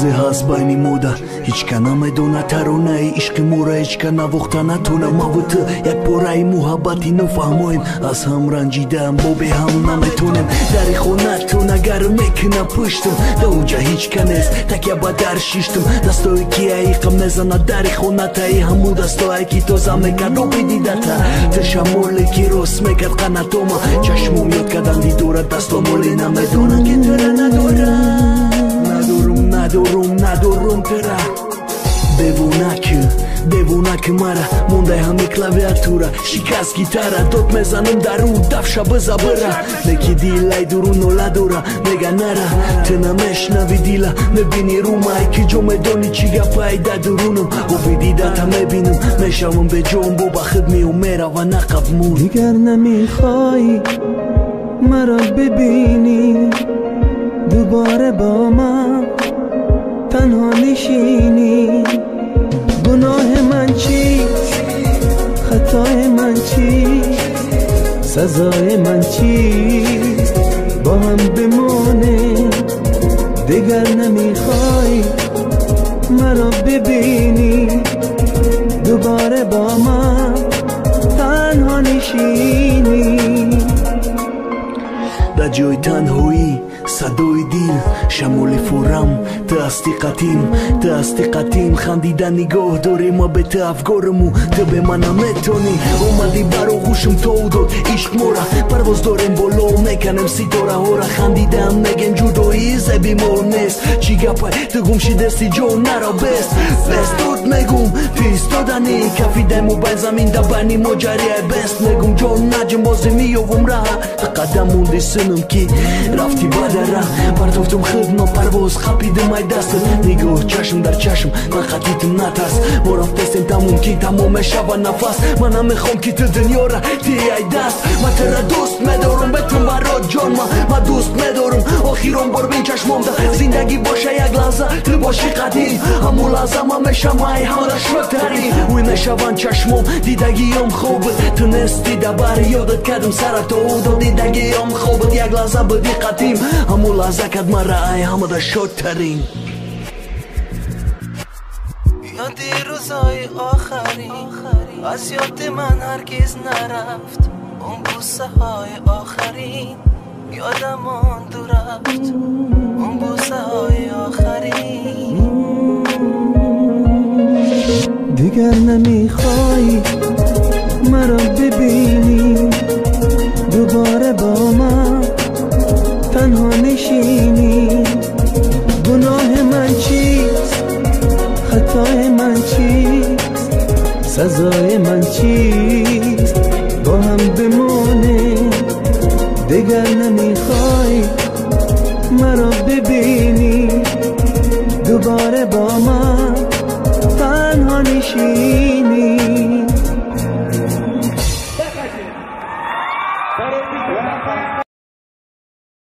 چیزی هست بین موده هیچ که نمیدونه ترانه عشق موره هیچ که نواخته نتونه ما و تو یک پاره محبتی نفهمویم از هم رنجیدم با به هم نمیتونیم در خونه تو نگر میکنه پشتم دا اوجا هیچ که نیست تکیه با در شیشتم دستایی که ایقا میزنه در خونه تایی همو دستایی که تو زمیکن رو بدیده تا تشمولی که روست میکرد قناتوما چشموم یاد کردن دی دوره دستامولی نمیدونه که تره ندارم تره دیوونه که مرا مونده همه کلاویاتورا شکست گیتاره دوت میزنم در رو دفشه بزا بره نکی دیلای درون نولا دوره نگه نره تو نمیشنوی دیلا میبینی رو مای که جو میدونی چی گفایده درونم و بیدیده تا میبینم میشوم به جون بو بخد میوم میره و نقب مون دیگر نمیخوای مرا ببینی دوباره با من تنها نشینی گناه من چیست خطای من چیست سزای من چیست با هم بمونه دیگر نمیخوای مرا ببینی دوباره با من تنها نشینی در جای تنهایی صدای دیل شمول فورم تو استقتیم خندیدن نگاه داری ما به تو افگارمو تو به من نمیتونی اومدی برا گوشم تو داد عشق مورا پرواز داریم بالا میکنم ستاره ها را خندیدم نگن جدایی زبی مور نیست چی گپای تو گمشی دستی جو نرا بست دود میگم پیست دادنی کفی ده موبایل زمین دبنی مجریه بست میگم جو نجم بازی میوم را قدم موندی سنم کی رفتی بدر پرتفتم خدمه پرواز خپیده مای دست نگاه چشم در چشم من خطیتم نترس ما رفتستیم تموم کی تمام شب نفس من نمیخوام که تو دنیا را تیای دست من تره دوست میدارم بتون برات جان من دوست میدارم آخیران بار بین چشمام ده زندگی باشه یک لحظه تو باشی قدیم همون لحظه من میشم ای همه شوکتری وی میشوان چشمام دیدگیم خوبه تو نستی دبر یادت کردم سر تو دیدگیم خوبه یک لحظه بدی قدیم همون لحظه کد مرا ای همه ده شوکترین یادی روزای آخری از یاد من هرگز نرفت اون بوسه های آخرین یادم ماند و رفت اون بوسه های آخرین دیگر نمیخوای مرا ببینی دوباره با من تنها نشینی گناه من چیست خطای من چیست سزای من چیست با هم بمونه دیگر نمیخوای